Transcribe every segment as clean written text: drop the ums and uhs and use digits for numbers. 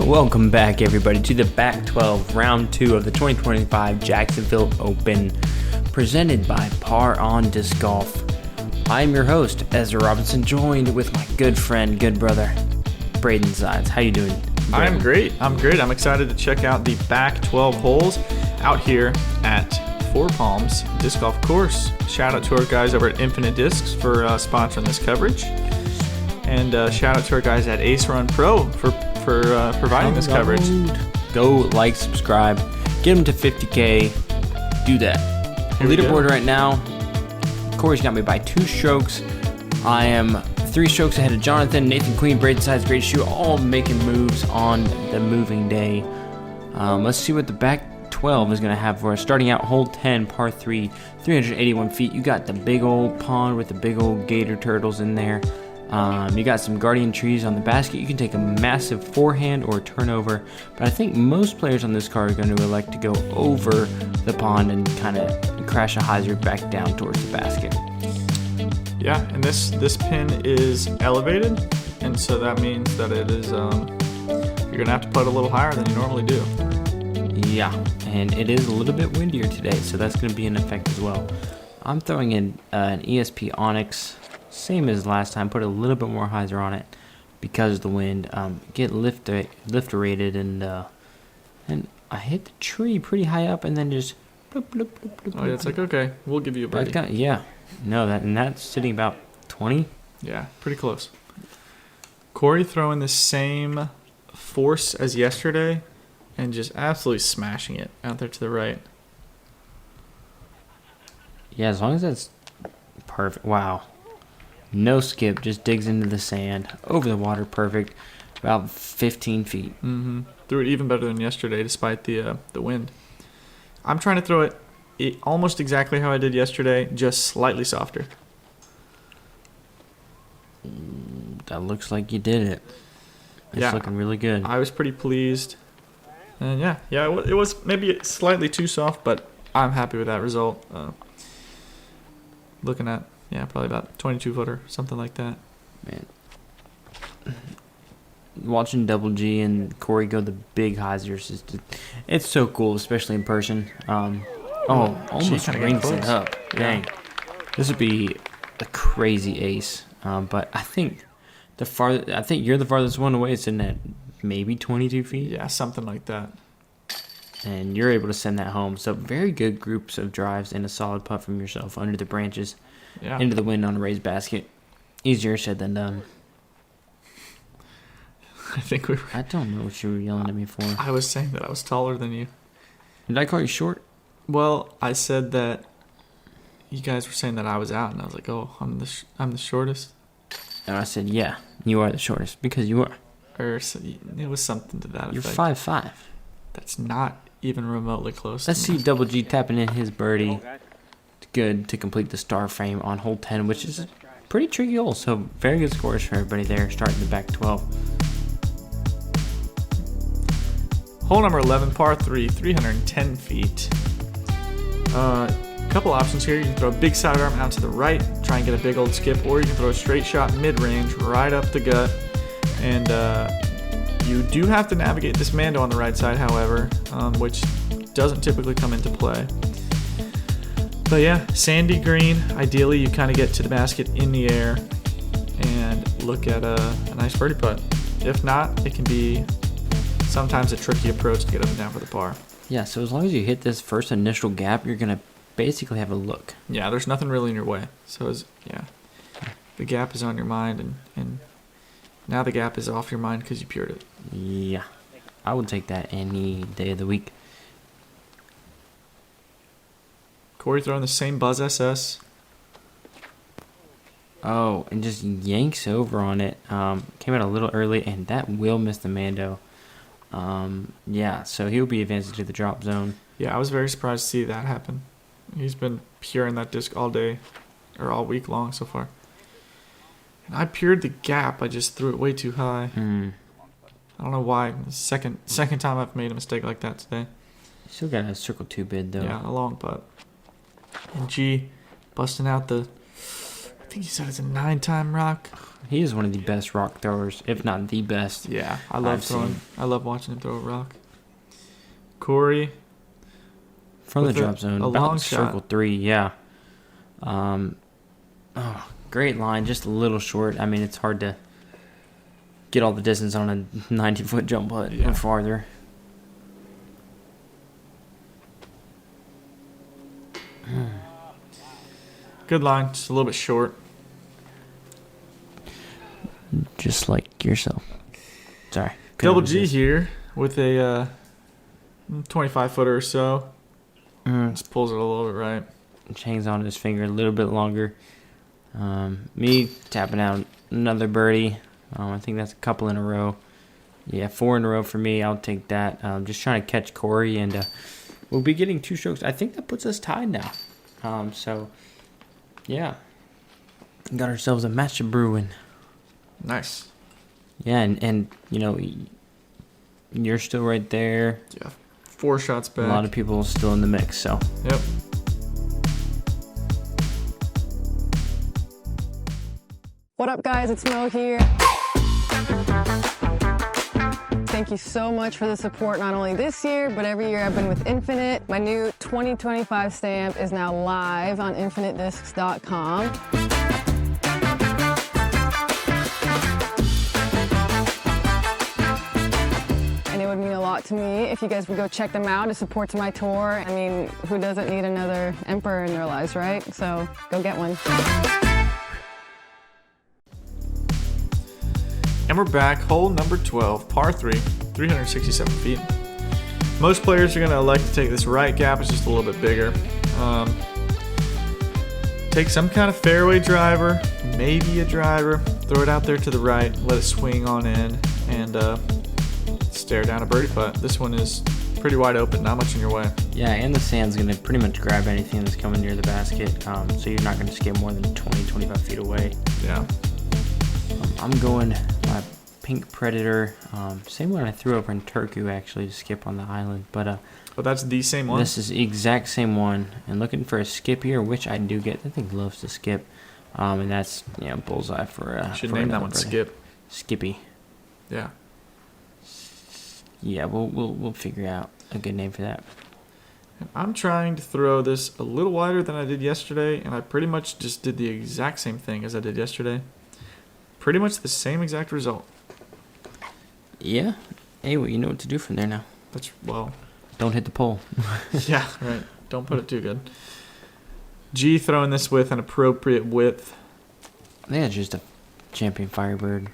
Welcome back, everybody, to the Back 12 Round 2 of the 2025 Jacksonville Open, presented by Par on Disc Golf. I'm your host, Ezra Robinson, joined with my good friend, good brother, Braeden Sides. How you doing, Braeden? I'm great. I'm excited to check out the back 12 holes out here at Four Palms Disc Golf Course. Shout out to our guys over at Infinite Discs for sponsoring this coverage. And shout out to our guys at Ace Run Pro for providing this coverage. Go like, subscribe, get them to 50K. Do that. Leaderboard right now. Corey's got me by 2 strokes. I am 3 strokes ahead of Jonathan, Nathan Queen, Braeden Sides, Great Shoe, all making moves on the moving day. Let's see what the back 12 is going to have for us. Starting out hole 10, par 3, 381 feet. You got the big old pond with the big old gator turtles in there. You got some guardian trees on the basket. You can take a massive forehand or turnover, but I think most players on this card are going to elect to go over the pond and kind of crash a hyzer back down towards the basket. Yeah, and this pin is elevated, and so that means that it is you're going to have to putt a little higher than you normally do. Yeah, and it is a little bit windier today, so that's going to be an effect as well. I'm throwing in an ESP Onyx. Same as last time, put a little bit more hyzer on it because of the wind. Get lift rated, and I hit the tree pretty high up, and then just bloop, bloop, bloop, bloop. Oh yeah, it's like, okay, we'll give you a birdie. That's sitting about 20. Yeah, pretty close. Corey throwing the same force as yesterday, and just absolutely smashing it out there to the right. Yeah, as long as that's perfect. Wow. No skip, just digs into the sand, over the water, perfect, about 15 feet. Mm-hmm. Threw it even better than yesterday, despite the wind. I'm trying to throw it almost exactly how I did yesterday, just slightly softer. That looks like you did it. It's looking really good. I was pretty pleased. And yeah, it was maybe slightly too soft, but I'm happy with that result. Looking at, probably about 22-footer, something like that. Man. Watching Double G and Corey go the big hyzers, it's so cool, especially in person. Almost rings it up. Yeah. Dang. This would be a crazy ace. But I think you're the farthest one away. It's in at maybe 22 feet. Yeah, something like that. And you're able to send that home. So very good groups of drives and a solid putt from yourself under the branches. Yeah. Into the wind on a raised basket. Easier said than done. I don't know what you were yelling at me for. I was saying that I was taller than you. Did I call you short? Well, I said that you guys were saying that I was out, and I was like, "Oh, I'm the shortest." And I said, "Yeah, you are the shortest because you are." Or it was something to that effect. You're 5'5". That's not even remotely close. Let's see Double G tapping in his birdie. Good to complete the star frame on hole 10, which is a pretty tricky hole. So very good scores for everybody there, starting the back 12. Hole number 11, par 3, 310 feet. Couple options here. You can throw a big sidearm out to the right, try and get a big old skip, or you can throw a straight shot mid-range right up the gut. And you do have to navigate this Mando on the right side, however, which doesn't typically come into play. But yeah, sandy green. Ideally, you kind of get to the basket in the air and look at a nice birdie putt. If not, it can be sometimes a tricky approach to get up and down for the par. Yeah, so as long as you hit this first initial gap, you're going to basically have a look. Yeah, there's nothing really in your way. So, the gap is on your mind, and now the gap is off your mind because you pured it. Yeah, I would take that any day of the week. Corey throwing the same Buzz SS. Oh, and just yanks over on it. Came out a little early, and that will miss the Mando. So he'll be advancing to the drop zone. Yeah, I was very surprised to see that happen. He's been puring that disc all day, or all week long so far. And I pured the gap. I just threw it way too high. I don't know why. The second time I've made a mistake like that today. Still got a circle 2 bid though. Yeah, a long putt. And G busting out the think he said it's a 9-time rock. He is one of the best rock throwers, if not the best. Yeah, I love throwing. I love watching him throw a rock. Corey. From the drop zone, a about long circle shot. 3, yeah. Great line, just a little short. I mean, it's hard to get all the distance on a 90-foot jump putt or farther. Good line, just a little bit short. Just like yourself. Sorry. Double G here with a 25-footer or so. Just pulls it a little bit right. Just hangs on his finger a little bit longer. Me tapping out another birdie. I think that's a couple in a row. Yeah, 4 in a row for me. I'll take that. Just trying to catch Corey, and we'll be getting 2 strokes. I think that puts us tied now. So, yeah. Got ourselves a match of brewing. Nice. Yeah, and you know, you're still right there. Yeah, 4 shots back. A lot of people still in the mix, so. Yep. What up, guys? It's Mo here. Thank you so much for the support, not only this year, but every year I've been with Infinite. My new 2025 stamp is now live on infinitediscs.com. And it would mean a lot to me if you guys would go check them out as support to my tour. I mean, who doesn't need another emperor in their lives, right? So go get one. And we're back, hole number 12, par 3, 367 feet. Most players are going to elect to take this right gap. It's just a little bit bigger. Take some kind of fairway driver, maybe a driver, throw it out there to the right, let it swing on in, and stare down a birdie putt. This one is pretty wide open, not much in your way. Yeah, and the sand's going to pretty much grab anything that's coming near the basket, so you're not going to skip more than 20, 25 feet away. Yeah. I'm going my Pink Predator, same one I threw over in Turku actually to skip on the island, but But that's the same one? this is the exact same one, and looking for a skip here, which I do get. That thing loves to skip, and that's bullseye for Should for name that another one brother. Skip. Skippy. Yeah. Yeah, we'll figure out a good name for that. I'm trying to throw this a little wider than I did yesterday, and I pretty much just did the exact same thing as I did yesterday. Pretty much the same exact result. Yeah. Hey, well, you know what to do from there now. Don't hit the pole. Yeah, right. Don't put it too good. G throwing this with an appropriate width. I think it's just a champion Firebird.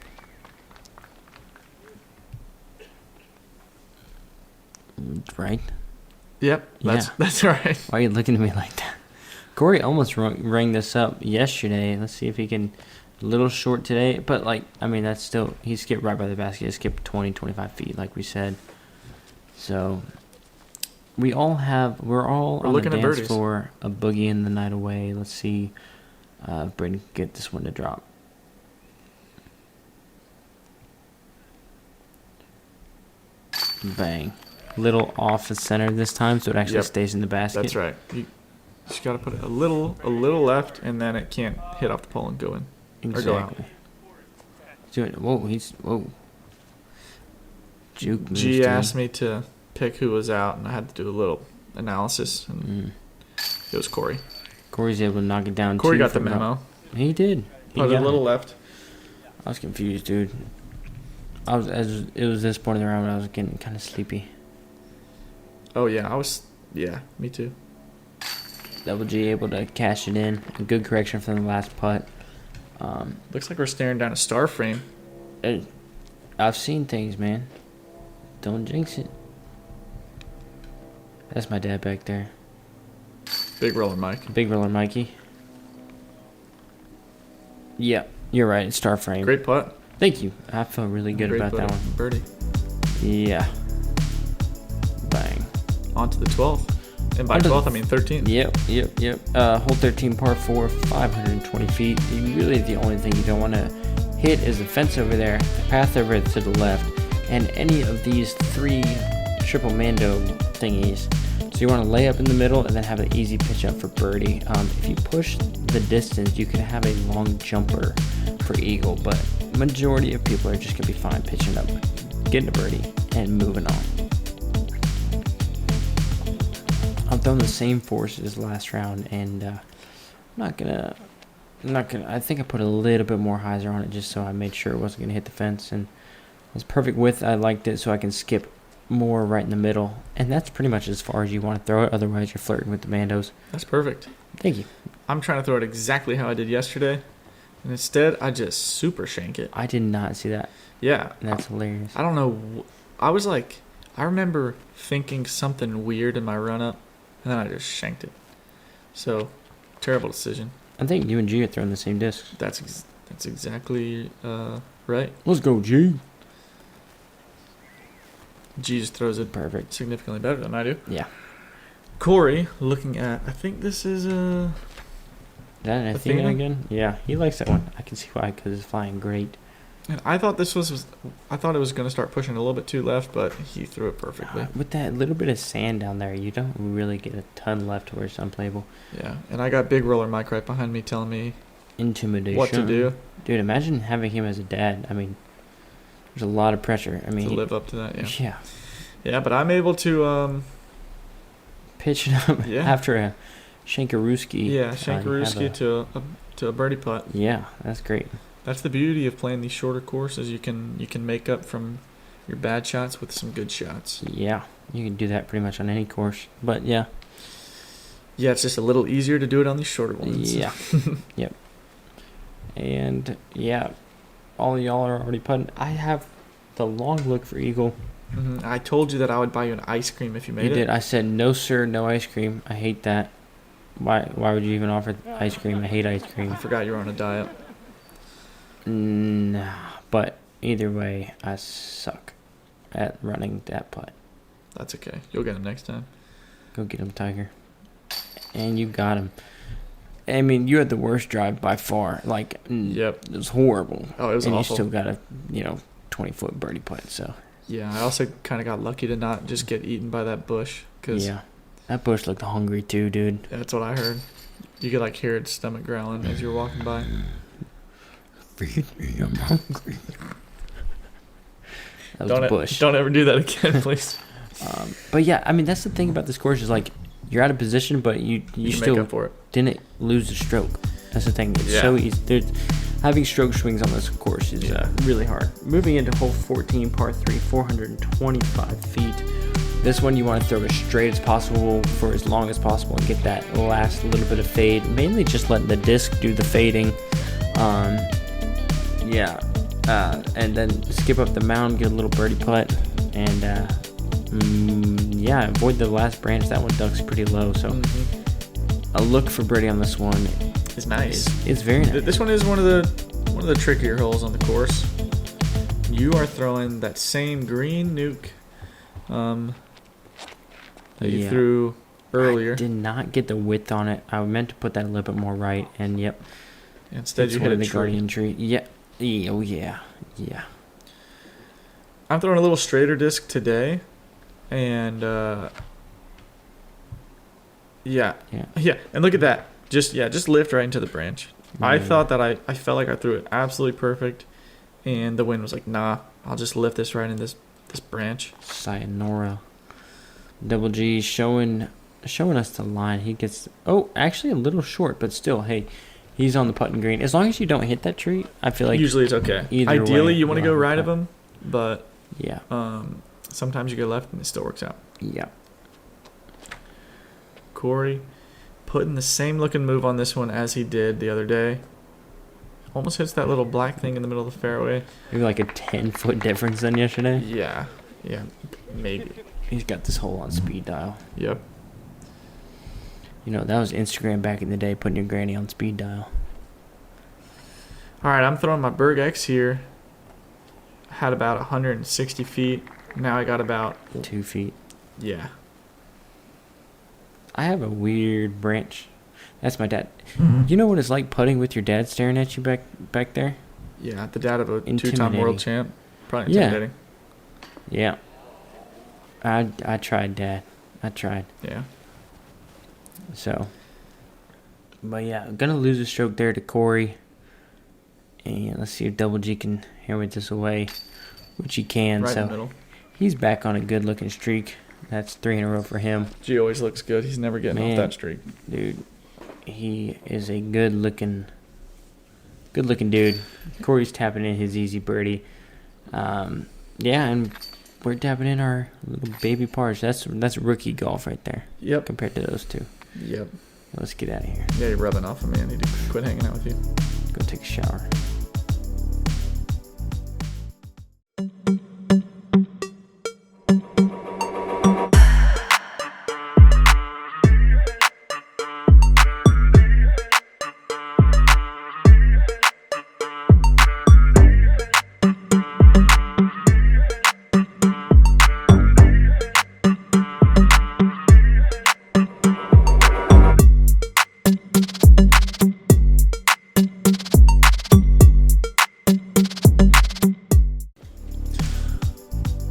Right? Yep, that's right. Why are you looking at me like that? Corey almost rang this up yesterday. Let's see if he can. A little short today, but that's still, he skipped right by the basket. He skipped 20, 25 feet, like we said. So we're all on the dance floor, a boogie in the night away. Let's see if Braeden can get this one to drop. Bang. Little off the center this time, so it actually stays in the basket. That's right. You just got to put it a little left, and then it can't hit off the pole and go in. Exactly. Whoa. Juke moves, G asked me to pick who was out, and I had to do a little analysis, and it was Corey. Corey's able to knock it down. Corey got the memo. He did. Put it a little left. I was confused, dude. It was this point of the round when I was getting kind of sleepy. Oh yeah, me too. Double G able to cash it in. A good correction from the last putt. Looks like we're staring down a star frame. I've seen things, man. Don't jinx it. That's my dad back there. Big roller Mike. Big roller Mikey. Yeah, you're right. It's star frame. Great putt. Thank you. I feel really good about that one. Birdie. Yeah. Bang. On to the 12th. And by 12th, I mean 13th. Yep. Hole 13, par 4, 520 feet. Really, the only thing you don't want to hit is the fence over there, the path over to the left, and any of these 3 triple mando thingies. So you want to lay up in the middle and then have an easy pitch up for birdie. If you push the distance, you could have a long jumper for eagle, but majority of people are just gonna be fine pitching up, getting a birdie, and moving on. I'm throwing the same force as last round, and I'm not gonna. I think I put a little bit more hyzer on it just so I made sure it wasn't gonna hit the fence, and it was perfect width. I liked it so I can skip more right in the middle, and that's pretty much as far as you want to throw it. Otherwise, you're flirting with the Mandos. That's perfect. Thank you. I'm trying to throw it exactly how I did yesterday, and instead I just super shank it. I did not see that. Yeah, That's hilarious. I don't know. I was like, I remember thinking something weird in my run up, and then I just shanked it. So, terrible decision. I think you and G are throwing the same disc. That's exactly right. Let's go, G. G just throws it Perfect. significantly better than I do. Yeah. Corey, looking at, I think this is Is that an Athena Athena? again? Yeah, he likes that one. I can see why, because it's flying great. and I thought it was going to start pushing a little bit too left, but he threw it perfectly. With that little bit of sand down there, you don't really get a ton left where it's unplayable. Yeah, and I got Big Roller Mike right behind me telling me Intimidation. what to do Dude, imagine having him as a dad. I mean, there's a lot of pressure. I mean, to live up to that. Yeah, yeah. yeah, but I'm able to Pitching up Yeah. after a Shankarooski. Shankarooski to a birdie putt. Yeah, that's great. That's the beauty of playing these shorter courses. You can make up from your bad shots with some good shots. Yeah, you can do that pretty much on any course. But yeah. Yeah, it's just a little easier to do it on these shorter ones. Yeah. Yep. And yeah, all of y'all are already putting. I have the long look for eagle. I told you that I would buy you an ice cream if you made You it. did. I said no, sir, no ice cream. I hate that. Why would you even offer ice cream? I hate ice cream. I forgot you were on a diet. Nah, but either way, I suck at running that putt. That's okay. You'll get him next time. Go get him, Tiger. And you got him. I mean, you had the worst drive by far. Like, Yep. it was horrible. Oh, it was and awful. you still got a 20-foot birdie putt. So Yeah, I also kind of got lucky to not just get eaten by that bush. Cause yeah, that bush looked hungry too, dude. that's what I heard. You could like hear its stomach growling as you're walking by. Feed me, I'm hungry. That was the bush. Don't ever do that again, please. But yeah, I mean, that's the thing about this course is like you're out of position, but you You can still make up for it. didn't lose a stroke. That's the thing. It's Yeah. so easy. Having stroke swings on this course is really hard. Moving into hole 14, par 3, 425 feet. This one you want to throw as straight as possible for as long as possible and get that last little bit of fade. Mainly just letting the disc do the fading. And then skip up the mound, get a little birdie putt, and avoid the last branch. That one ducks pretty low, so a look for birdie on this one It's nice. is very nice. This one is one of the trickier holes on the course. You are throwing that same green nuke that you threw earlier. I did not get the width on it. I meant to put that a little bit more right, and yep. Instead, It's you one hit of a the tree. guardian tree. Yeah. Oh yeah. I'm throwing a little straighter disc today, and yeah. And look at that. Just lift right into the branch. I thought that I felt like I threw it absolutely perfect, and the wind was like, nah, I'll just lift this right in this branch. Sayonara. Double G showing us the line. He gets actually a little short, but still, hey, he's on the putting green. As long as you don't hit that tree, I feel like Usually it's okay. either Ideally, way, you want to go you'll right have of a them, but yeah. sometimes you go left and it still works out. Yeah. Corey putting the same looking move on this one as he did the other day. Almost hits that little black thing in the middle of the fairway. Maybe like a 10-foot difference than yesterday. Yeah, maybe. He's got this hole on speed dial. Yep. That was Instagram back in the day, putting your granny on speed dial. All right, I'm throwing my Berg X here. Had about 160 feet. Now I got about 2 feet. Yeah. I have a weird branch. That's my dad. Mm-hmm. You know what it's like putting with your dad staring at you back there? Yeah, the dad of a two-time Intimidating. world champ. Probably Yeah. intimidating. Yeah. I tried, Dad. I tried. Yeah. So But yeah, I'm gonna lose a stroke there to Corey. And let's see if Double G can hammer this away, which he can. Right so in the middle. he's back on a good looking streak. That's 3 in a row for him. G always looks good. He's never getting off that streak. Dude, he is a good looking dude. Corey's tapping in his easy birdie. Yeah, and we're tapping in our little baby pars. That's rookie golf right there. Yep. Compared to those two. Yep. Let's get out of here. Yeah, you're rubbing off on me. I need to quit hanging out with you. Go take a shower.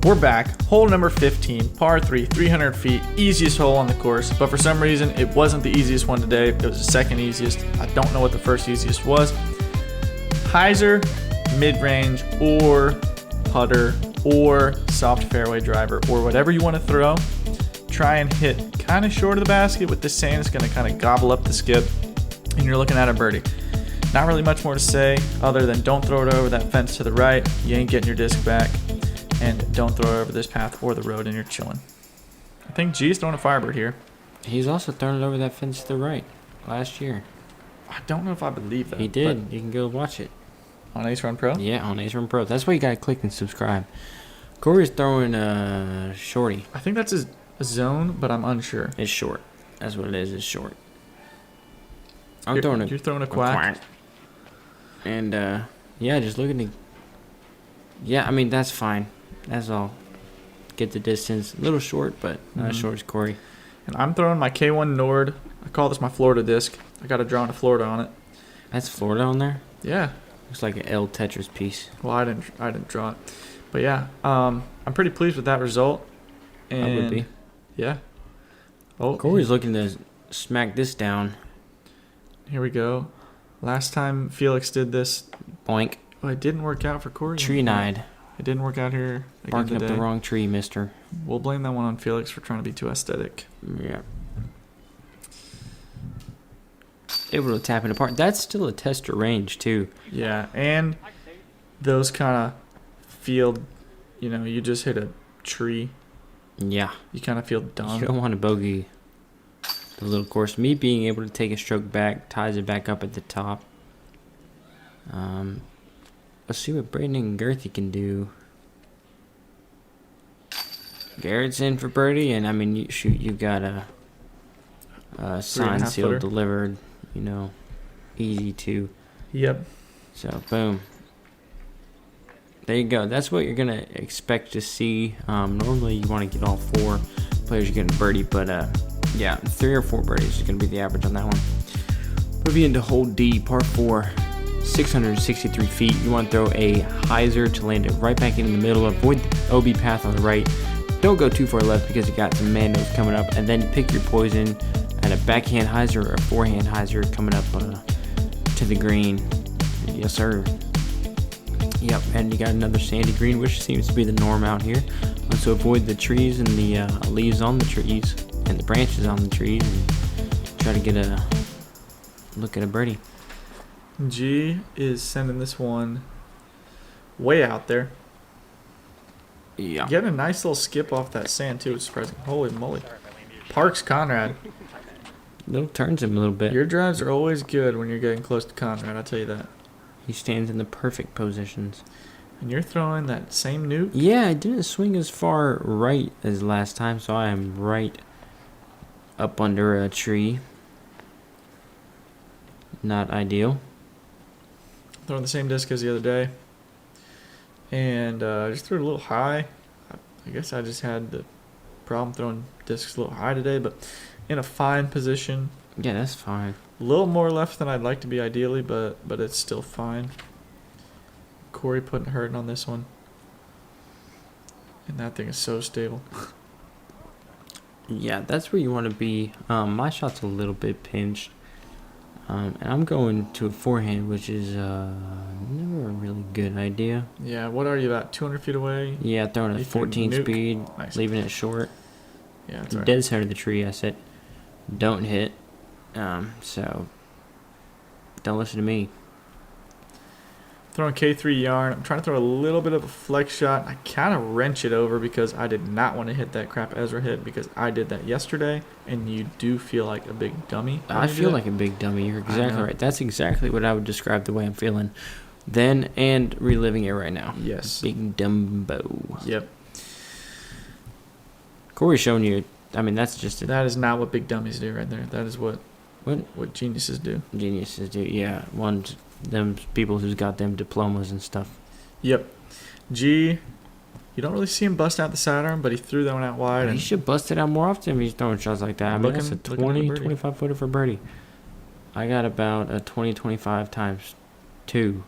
We're back. Hole number 15, par 3, 300 feet, easiest hole on the course. But for some reason, it wasn't the easiest one today. It was the second easiest. I don't know what the first easiest was. Hyzer, mid-range, or putter, or soft fairway driver, or whatever you want to throw. Try and hit kind of short of the basket with the sand. It's going to kind of gobble up the skip, and you're looking at a birdie. Not really much more to say other than don't throw it over that fence to the right. You ain't getting your disc back. And don't throw it over this path or the road, and you're chilling. I think G's throwing a Firebird here. He's also thrown it over that fence to the right last year. I don't know if I believe that. He did. You can go watch it. On Ace Run Pro? Yeah, on Ezra Robinson Pro. That's why you gotta click and subscribe. Corey's throwing shorty. I think that's his zone, but I'm unsure. It's short. That's what it is. It's short. You're throwing a quack. And yeah, just looking to. Yeah, I mean that's fine. That's all. Get the distance. A little short, but not as short as Corey. And I'm throwing my K1 Nord. I call this my Florida disc. I got a draw into Florida on it. That's Florida on there? Yeah. Looks like an L Tetris piece. Well, I didn't draw it. But yeah, I'm pretty pleased with that result. And I would be. Yeah. Oh, Corey's looking to smack this down. Here we go. Last time Felix did this, Boink. well, it didn't work out for Corey. Tree-eyed. It didn't work out here. Barking up the wrong tree, mister. We'll blame that one on Felix for trying to be too aesthetic. Yeah. Able to tap it apart. That's still a tester range, too. Yeah, and those kind of field, you just hit a tree. Yeah. You kind of feel dumb. You don't want to bogey the little course. Me being able to take a stroke back ties it back up at the top. Let's see what Braeden Gurthie can do. Garrett's in for birdie, and I mean, you got a signed, sealed, footer. delivered. Easy to. Yep. So boom. There you go. That's what you're gonna expect to see. Normally you want to get all 4 players getting birdie, but yeah, 3 or 4 birdies is gonna be the average on that one. Moving into hole D, par 4. 663 feet. You want to throw a hyzer to land it right back in the middle. Avoid the OB path on the right. Don't go too far left because you got some mandos coming up. And then pick your poison at a backhand hyzer or a forehand hyzer coming up to the green. Yes, sir. Yep, and you got another sandy green, which seems to be the norm out here. So avoid the trees and the leaves on the trees and the branches on the trees, and try to get a look at a birdie. G is sending this one way out there. Yeah. Getting a nice little skip off that sand, too. It's surprising. Holy moly. Parks Conrad. Little turns him a little bit. Your drives are always good when you're getting close to Conrad, I'll tell you that. He stands in the perfect positions. And you're throwing that same nuke? Yeah, I didn't swing as far right as last time, so I am right up under a tree. Not ideal. Throwing the same disc as the other day. And I just threw it a little high. I guess I just had the problem throwing discs a little high today, but in a fine position. Yeah, that's fine. A little more left than I'd like to be ideally, but it's still fine. Corey putting hurting on this one. And that thing is so stable. Yeah, that's where you want to be. My shot's a little bit pinched. And I'm going to a forehand, which is never a really good idea. Yeah, what are you, about 200 feet away? Yeah, throwing a 14 speed, nice. Leaving it short. Yeah, that's right. Dead center of the tree, I said, don't hit. So, don't listen to me. Throwing K3 yarn. I'm trying to throw a little bit of a flex shot. I kind of wrench it over because I did not want to hit that crap Ezra hit because I did that yesterday, and you do feel like a big dummy. I feel like a big dummy. You're exactly right. That's exactly what I would describe the way I'm feeling then and reliving it right now. Yes. Big dumbo. Yep. Corey's showing you. I mean, that's just that is not what big dummies do right there. That is what geniuses do. Geniuses do. Yeah, them people who's got them diplomas and stuff. Yep. G, you don't really see him bust out the sidearm, but he threw that one out wide. He should bust it out more often if he's throwing shots like that. I mean, that's a 20, 25 footer for birdie. I got about a 20, 25 times 2.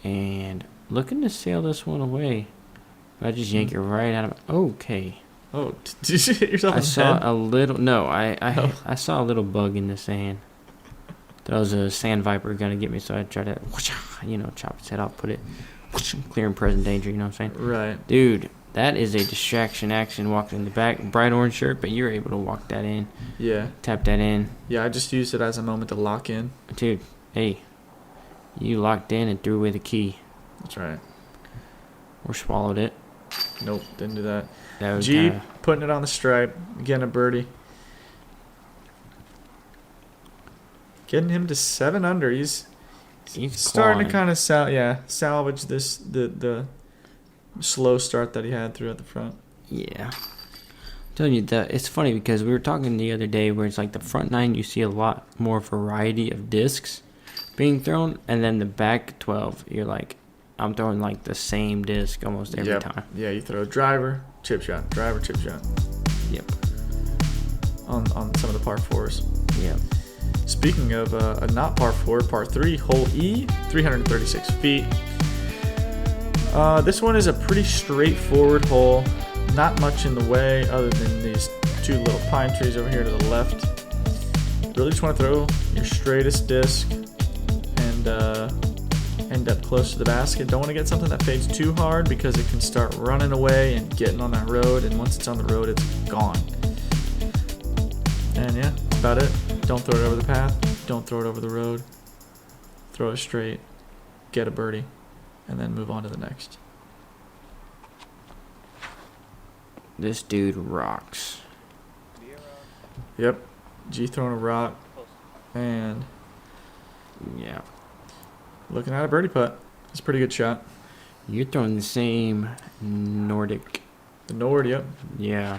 And looking to sail this one away. I just yank it right out of it. Okay. Oh, did you hit yourself in the head? I saw a little. No, I saw a little bug in the sand. That was a sand viper gonna get me, so I tried to, chop its head off, put it, clear and present danger. You know what I'm saying? Right. Dude, that is a distraction action. Walked in the back, bright orange shirt, but you're able to walk that in. Yeah. Tap that in. Yeah, I just used it as a moment to lock in. Dude, hey, you locked in and threw away the key. That's right. Or swallowed it. Nope, didn't do that. G, putting it on the stripe. Again, a birdie. Getting him to 7 under. He's starting to kind of salvage this the slow start that he had through at the front. Yeah. I'm telling you that it's funny because we were talking the other day where it's like the front 9 you see a lot more variety of discs being thrown, and then the back 12 you're like, I'm throwing like the same disc almost every time. Yeah, you throw driver, chip shot, driver, chip shot. Yep. On some of the par 4s. Yep. Speaking of a not par 4, par 3, hole E, 336 feet. This one is a pretty straightforward hole. Not much in the way other than these 2 little pine trees over here to the left. Really just want to throw your straightest disc and end up close to the basket. Don't want to get something that fades too hard because it can start running away and getting on that road, and once it's on the road, it's gone. And yeah, that's about it. Don't throw it over the path. Don't throw it over the road. Throw it straight. Get a birdie. And then move on to the next. This dude rocks. Yep. G throwing a rock. And yeah. Looking at a birdie putt. It's a pretty good shot. You're throwing the same Nordic. The Nord, yep. Yeah.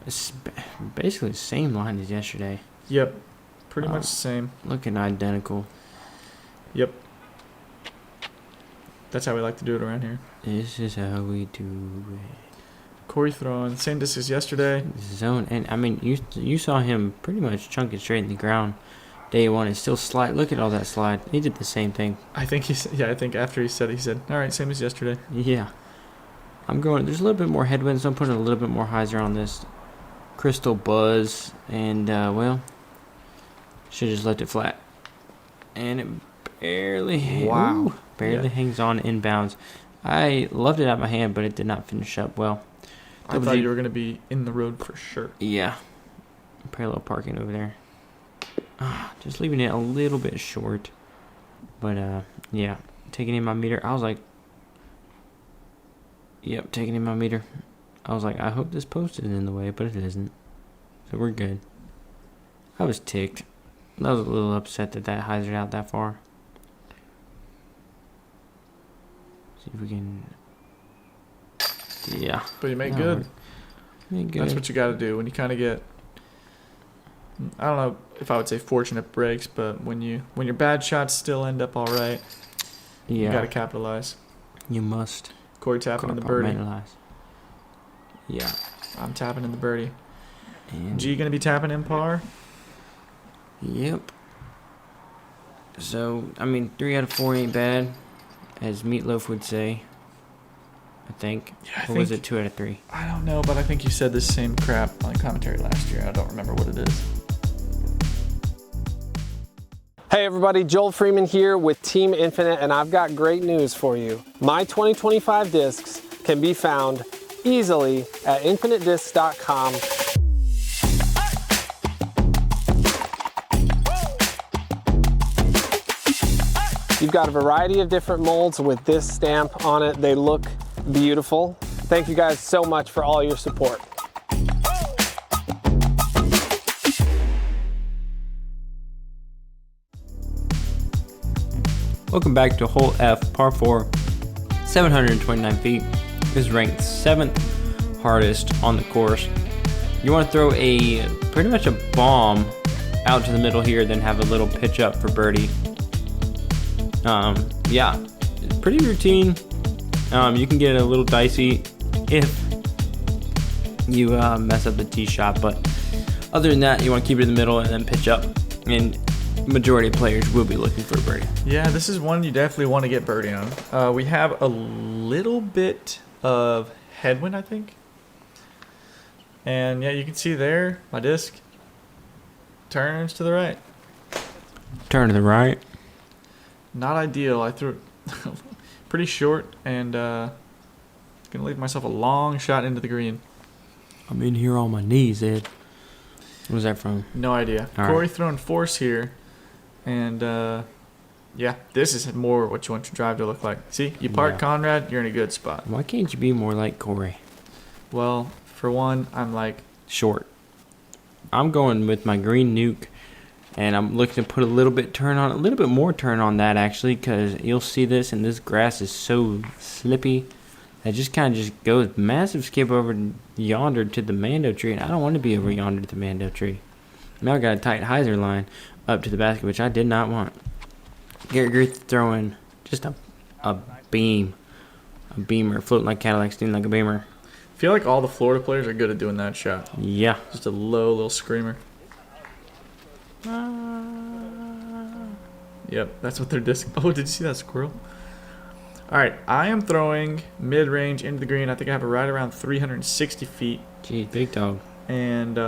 It's basically the same line as yesterday. Yep. Pretty much the same. Looking identical. Yep. That's how we like to do it around here. This is how we do it. Corey throwing same disc as yesterday. Zone, and I mean you saw him pretty much chunk it straight in the ground. Day 1 is still slide. Look at all that slide. He did the same thing. I think I think after he said, all right, same as yesterday. Yeah. I'm going. There's a little bit more headwind, so I'm putting a little bit more hyzer on this crystal buzz, and should just left it flat, and it barely hangs on inbounds. I loved it out of my hand, but it did not finish up well. I thought you were going to be in the road for sure. Yeah. Parallel parking over there. Just leaving it a little bit short. But, yeah. Taking in my meter. I was like, yep, taking in my meter. I was like, I hope this post isn't in the way, but it isn't. So we're good. I was ticked. I was a little upset that hyzered out that far. See if we can... Yeah. But you made good. That's what you got to do when you kind of get... I don't know if I would say fortunate breaks, but when your bad shots still end up all right, you got to capitalize. You must. Corey tapping in the birdie. Yeah. I'm tapping in the birdie. And G going to be tapping in par? Yep. So, I mean, 3 out of 4 ain't bad, as Meatloaf would say. I think. Yeah, or was it 2 out of 3? I don't know, but I think you said the same crap on commentary last year. I don't remember what it is. Hey everybody, Joel Freeman here with Team Infinite, and I've got great news for you. My 2025 discs can be found easily at infinitediscs.com. You've got a variety of different molds with this stamp on it. They look beautiful. Thank you guys so much for all your support. Welcome back to hole F, par 4, 729 feet. This is ranked 7th hardest on the course. You want to throw pretty much a bomb out to the middle here, then have a little pitch up for birdie. Yeah, it's pretty routine. You can get a little dicey if you mess up the tee shot, but other than that, you want to keep it in the middle and then pitch up. And majority of players will be looking for a birdie. Yeah, this is one you definitely want to get birdie on. We have a little bit of headwind, I think. And yeah, you can see there, my disc turns to the right. Turn to the right. Not ideal. I threw it pretty short and gonna leave myself a long shot into the green. I'm in here on my knees, Ed. What was that from? No idea. All Corey right. throwing force here. And yeah, this is more what you want your drive to look like. See, you park Yeah. Conrad, you're in a good spot. Why can't you be more like Corey? Well, for one, I'm like, Short. I'm going with my green nuke, and I'm looking to put a little bit more turn on that actually, because you'll see this, and this grass is so slippy. It just kind of just goes massive skip over yonder to the Mando tree, and I don't want to be over yonder to the Mando tree. Now I got a tight hyzer line up to the basket, which I did not want. Garrett Gurthie throwing just a beamer floating like Cadillac, steaming like a beamer. I feel like all the Florida players are good at doing that shot. Yeah. Just a low little screamer. Yep, that's what they're disc. Oh, did you see that squirrel? All right, I am throwing mid-range into the green. I think I have it right around 360 feet. Gee, big dog. And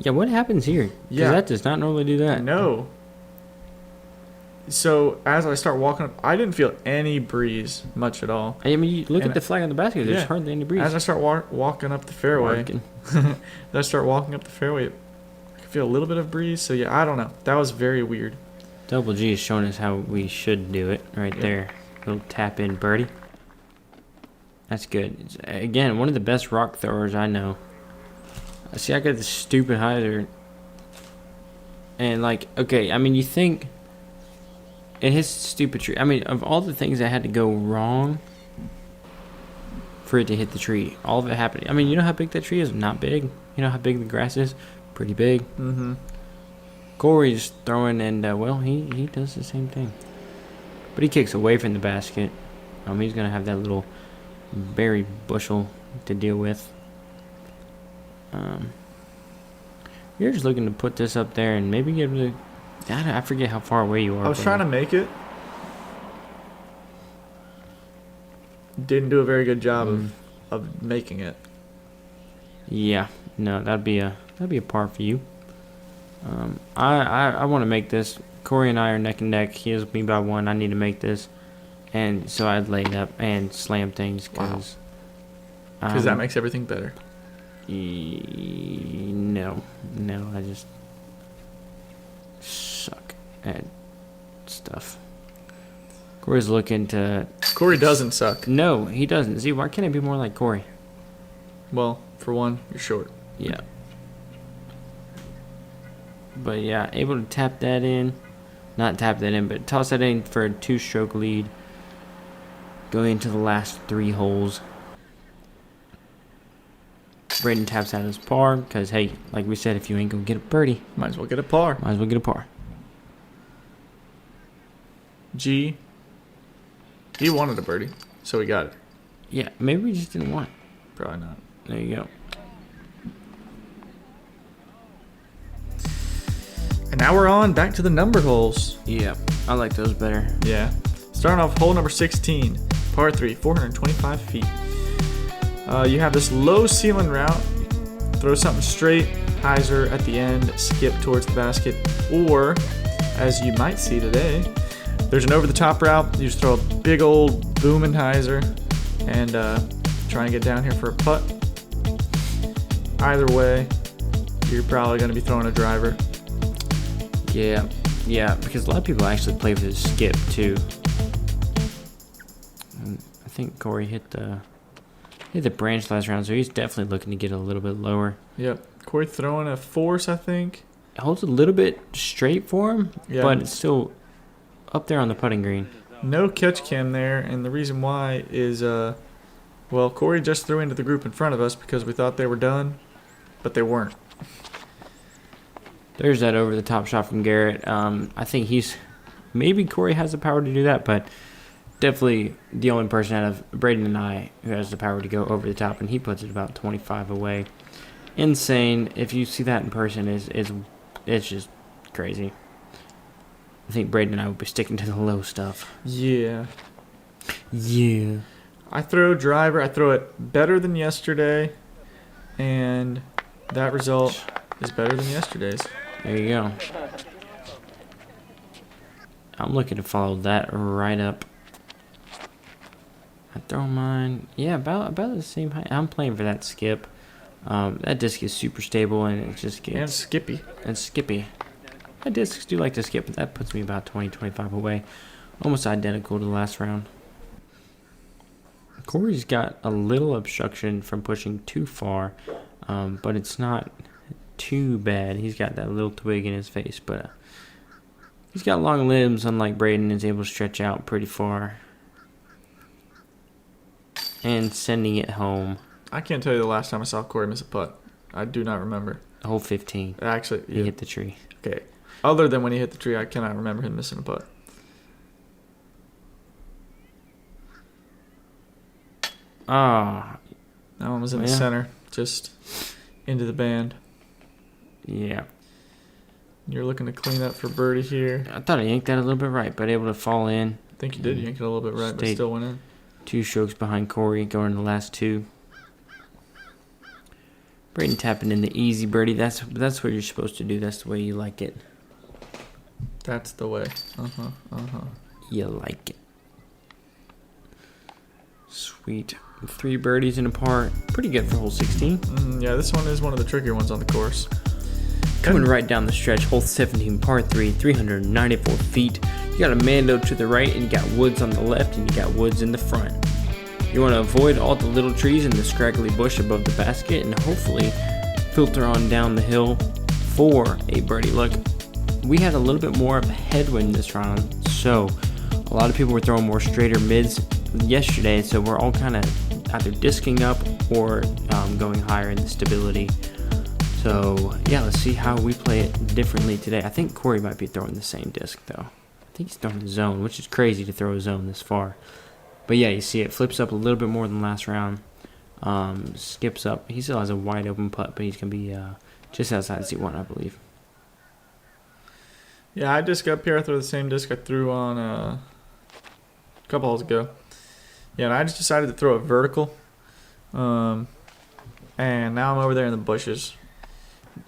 Yeah, what happens here? 'Cause Yeah. that does not normally do that. no. So as I start walking up, I didn't feel any breeze much at all. I mean, you look And at the flag on the basket. There's yeah. hardly any breeze. As I start walking up the fairway, Working. as I start walking up the fairway, I can feel a little bit of breeze. So yeah, I don't know. That was very weird. Double G is showing us how we should do it right Yeah. there. Little tap in birdie. That's good. It's, again, one of the best rock throwers I know. See, I got this stupid hyzer. And like, okay, I mean, you think it hits stupid tree. I mean, of all the things that had to go wrong for it to hit the tree, all of it happened. I mean, you know how big that tree is? Not big. You know how big the grass is? Pretty big. Mm-hmm. Corey's throwing, and well, he does the same thing, but he kicks away from the basket. He's gonna have that little berry bushel to deal with. You're just looking to put this up there and maybe get the. I forget how far away you are. I was trying to make it. Didn't do a very good job of making it. Yeah, no, that'd be a par for you. I want to make this. Corey and I are neck and neck. He has me by one. I need to make this, and so I'd lay it up and slam things because That makes everything better. No, I just suck at stuff. Corey's looking to. Corey doesn't suck. No, he doesn't. See, why can't I be more like Corey? Well, for one, you're short. Yeah. But yeah, able to tap that in. Not tap that in, but toss that in for a 2-stroke lead. Going into the last 3 holes. Braeden taps out his par because, hey, like we said, if you ain't gonna get a birdie, Might as well get a par. might as well get a par. G. He wanted a birdie, so he got it. Yeah, maybe we just didn't want it. Probably not. There you go. And now we're on back to the number holes. Yeah, I like those better. Yeah. Starting off hole number 16, par 3, 425 feet. You have this low ceiling route. Throw something straight hyzer at the end, skip towards the basket, or as you might see today, there's an over-the-top route. You just throw a big old booming hyzer and try and get down here for a putt. Either way, you're probably going to be throwing a driver. Yeah, because a lot of people actually play for the skip too. I think Corey hit the branch last round, so he's definitely looking to get a little bit lower. Yep. Corey throwing a force, I think. It holds a little bit straight for him, but it's still up there on the putting green. No catch cam there, and the reason why is, Corey just threw into the group in front of us because we thought they were done, but they weren't. There's that over-the-top shot from Garrett. I think maybe Corey has the power to do that, but definitely the only person out of Braeden and I who has the power to go over the top, and he puts it about 25 away. Insane. If you see that in person, it's just crazy. I think Braeden and I would be sticking to the low stuff. Yeah. I throw driver. I throw it better than yesterday, and that result is better than yesterday's. There you go. I'm looking to follow that right up. I throw mine, about the same height. I'm playing for that skip. That disc is super stable, and it just gets... And skippy. And skippy. My discs do like to skip, but that puts me about 20-25 away. Almost identical to the last round. Corey's got a little obstruction from pushing too far, but it's not too bad. He's got that little twig in his face, but he's got long limbs, unlike Braeden, is able to stretch out pretty far. And sending it home. I can't tell you the last time I saw Corey miss a putt. I do not remember. The whole 15. Actually, He hit the tree. Okay. Other than when he hit the tree, I cannot remember him missing a putt. Ah. That one was in the center, just into the band. Yeah. You're looking to clean up for birdie here. I thought I yanked that a little bit right, but able to fall in. I think you did yank it a little bit right, but still went in. 2 strokes behind Corey, going to the last 2. Braeden tapping in the easy birdie. That's what you're supposed to do. That's the way you like it. That's the way. You like it. Sweet. 3 birdies in a par. Pretty good for hole 16. Yeah, this one is one of the trickier ones on the course. Coming right down the stretch, hole 17, par 3, 394 feet. You got a Mando to the right, and you got woods on the left, and you got woods in the front. You want to avoid all the little trees and the scraggly bush above the basket, and hopefully filter on down the hill for a birdie. Look, we had a little bit more of a headwind this round, so a lot of people were throwing more straighter mids yesterday, so we're all kind of either disking up or going higher in the stability. So yeah, let's see how we play it differently today. I think Corey might be throwing the same disc though. I think he's throwing a zone, which is crazy to throw a zone this far. But yeah, you see it flips up a little bit more than last round. Skips up. He still has a wide open putt, but he's going to be just outside C1, I believe. Yeah, I disc up here. I throw the same disc I threw on a couple holes ago. Yeah, and I just decided to throw it vertical. And now I'm over there in the bushes.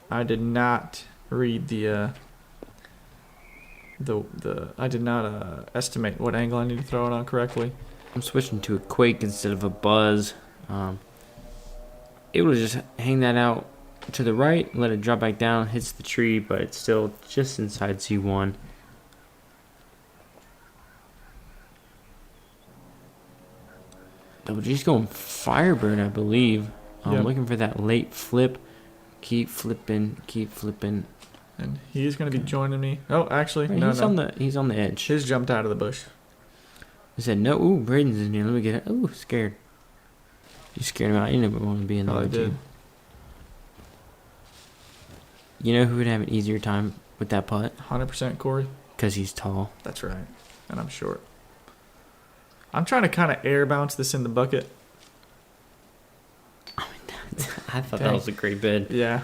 I did not read I did not estimate what angle I need to throw it on correctly. I'm switching to a quake instead of a buzz. Able to just hang that out to the right, let it drop back down, hits the tree, but it's still just inside C1. Double G's going Firebird, I believe. I'm looking for that late flip. Keep flipping. And he's going to be joining me. Oh, actually, right, he's on the edge. His jumped out of the bush. I said, no, ooh, Braden's in here. Let me get it. Ooh, scared. You scared him out. You never want to be in the way, too. You know who would have an easier time with that putt? 100% Corey. Because he's tall. That's right. And I'm short. I'm trying to kind of air bounce this in the bucket. I thought that was a great bid. Yeah.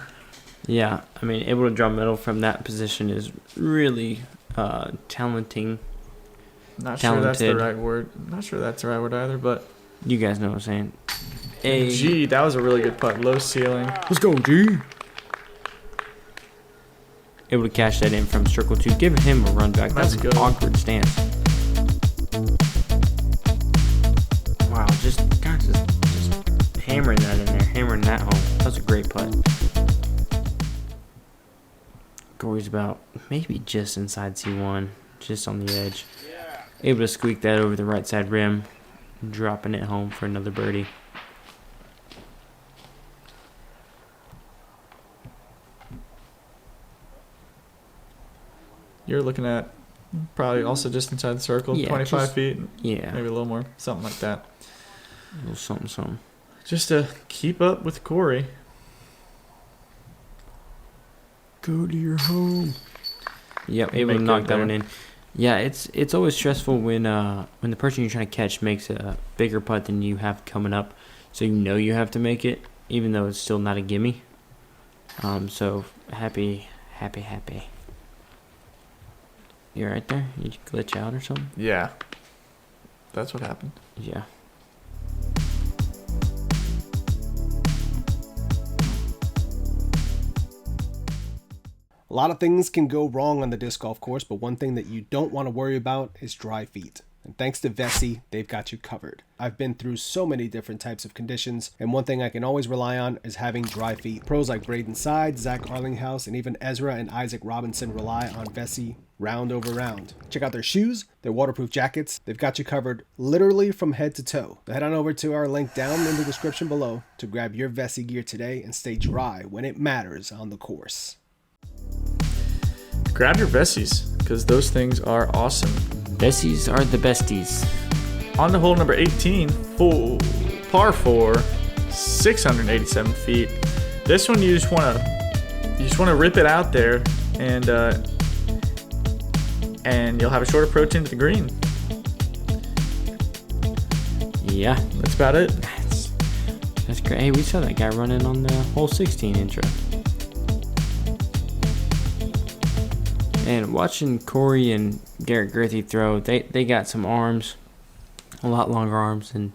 Yeah, I mean, able to draw metal from that position is really talenting. Not sure that's the right word. Not sure that's the right word either, but... You guys know what I'm saying. Gee, that was a really good putt. Low ceiling. Let's go, G. able to cash that in from circle 2, giving him a run back. That's an awkward stance. Wow, just hammering that in there, hammering that home. That was a great putt. Corey's about maybe just inside C1, just on the edge. Able to squeak that over the right side rim, dropping it home for another birdie. You're looking at probably also just inside the circle, Yeah, 25 feet. Yeah. Maybe a little more, something like that. A little something. Just to keep up with Corey. Go to your home. Yep, able to Make knock it that there. one in. Yeah, it's always stressful when the person you're trying to catch makes a bigger putt than you have coming up, so you know you have to make it, even though it's still not a gimme. So happy. You right there? You glitch out or something? Yeah. That's what happened. Yeah. A lot of things can go wrong on the disc golf course, but one thing that you don't want to worry about is dry feet. And thanks to Vessi, they've got you covered. I've been through so many different types of conditions, and one thing I can always rely on is having dry feet. Pros like Braeden Sides, Zach Arlinghouse, and even Ezra and Isaac Robinson rely on Vessi round over round. Check out their shoes, their waterproof jackets. They've got you covered literally from head to toe. So head on over to our link down in the description below to grab your Vessi gear today and stay dry when it matters on the course. Grab your Vessis, because those things are awesome. Bessies are the besties. On to hole number 18, par 4, 687 feet. This one you just want to rip it out there, and you'll have a short approach into the green. Yeah, That's about it. that's great. Hey, we saw that guy running on the hole 16 intro. And watching Corey and Garrett Gurthie throw, they got some arms, a lot longer arms than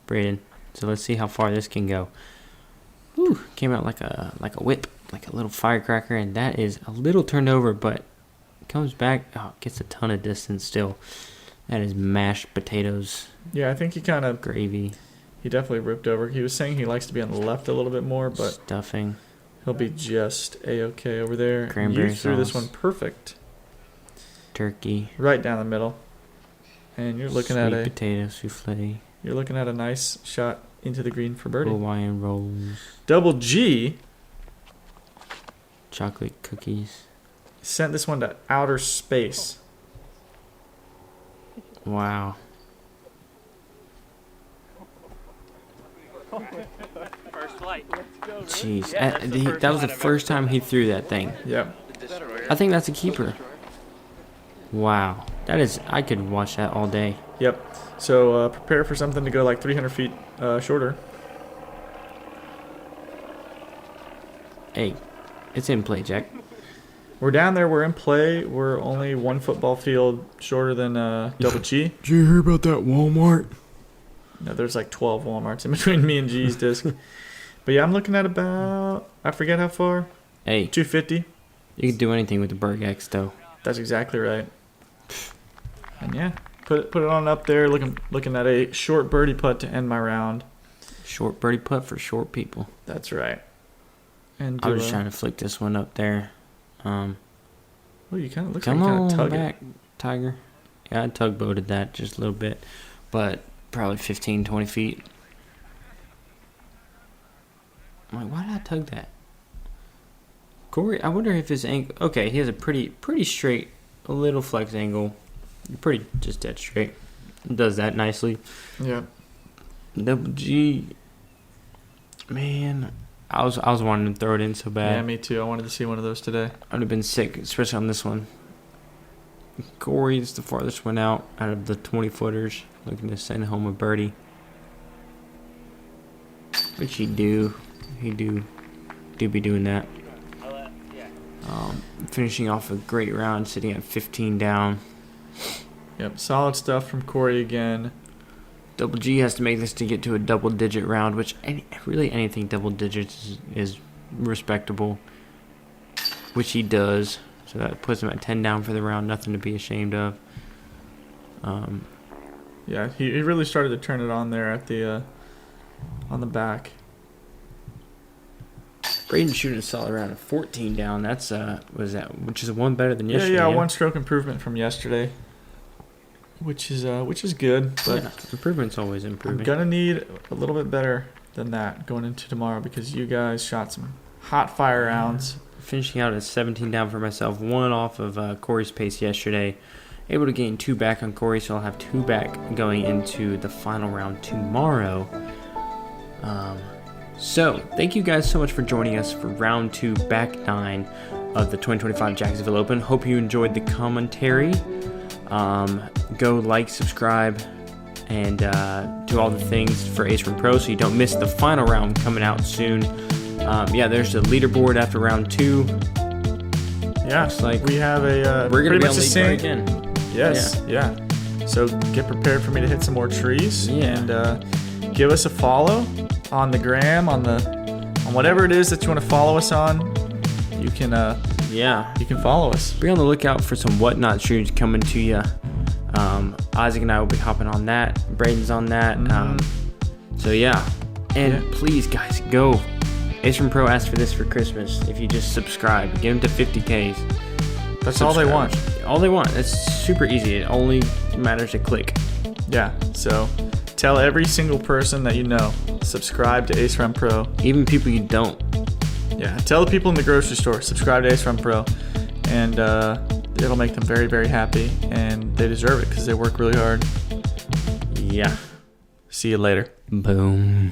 Braeden. So let's see how far this can go. Whew, came out like a whip, like a little firecracker, and that is a little turned over, but comes back. Oh, gets a ton of distance still. That is mashed potatoes, Yeah, I think he kind of gravy, he definitely ripped over. He was saying he likes to be on the left a little bit more, but stuffing. he'll be just a-okay over there. Cranberry You threw this sauce. one perfect, Turkey, right down the middle, and you're looking sweet at potato souffle, a nice shot into the green for birdie. Hawaiian rolls, Double G chocolate cookies. sent this one to outer space. Wow. Jeez, that was the first time he threw that thing. Yep. I think that's a keeper. Wow, that is. I could watch that all day. Yep. So prepare for something to go like 300 feet shorter. Hey, it's in play, Jack. We're down there. We're in play. We're only one football field shorter than Double G. Did you hear about that Walmart? No, there's like 12 Walmarts in between me and G's disc. But yeah, I'm looking at about, I forget how far, Hey, 250. you can do anything with the Berg X, though. That's exactly right. And yeah, put it on up there. Looking at a short birdie putt to end my round. Short birdie putt for short people. That's right. And I was just trying to flick this one up there. Oh, you kind of looks like Come you kind on of tug back, it. Tiger. Yeah, I tugboated that just a little bit, but probably 15, 20 feet. I'm like, why did I tug that? Corey, I wonder if his angle. Okay, he has a pretty straight, a little flex angle. Pretty just dead straight. Does that nicely. Yeah. Double G. Man, I was wanting to throw it in so bad. Yeah, me too. I wanted to see one of those today. I'd have been sick, especially on this one. Corey's the farthest one out of the 20-footers, looking to send home a birdie. Which he do. He do be doing that. Finishing off a great round, sitting at 15 down. Yep, solid stuff from Corey again. Double G has to make this to get to a double-digit round, which really anything double digits is respectable. which he does. So that puts him at 10 down for the round. Nothing to be ashamed of. Yeah, he really started to turn it on there at the on the back. Braeden shooting a solid round of 14 down. That's which is one better than yesterday. Yeah, 1 stroke improvement from yesterday, which is good. But yeah, improvement's always improving. I'm gonna need a little bit better than that going into tomorrow because you guys shot some hot fire rounds. Finishing out at 17 down for myself. 1 off of Corey's pace yesterday. Able to gain 2 back on Corey, so I'll have 2 back going into the final round tomorrow. So, thank you guys so much for joining us for round 2, back 9 of the 2025 Jacksonville Open. Hope you enjoyed the commentary. Go like, subscribe, and do all the things for Ace Run Pro so you don't miss the final round coming out soon. There's the leaderboard after round 2. Yeah, looks like we have we're going to be on the lead same again. Yes, yeah. So get prepared for me to hit some more trees. Yeah. And give us a follow on the gram, on whatever it is that you want to follow us on. You can you can follow us. Be on the lookout for some whatnot shoots coming to you. Isaac and I will be hopping on that. Braden's on that. So yeah. And please guys, go. Ace Run Pro asked for this for Christmas. If you just subscribe, get them to 50Ks. That's all they want. All they want. It's super easy. It only matters to click. Yeah. So tell every single person that you know, subscribe to Ace Run Pro. Even people you don't. Yeah. Tell the people in the grocery store, subscribe to Ace Run Pro. And it'll make them very, very happy. And they deserve it because they work really hard. Yeah. See you later. Boom.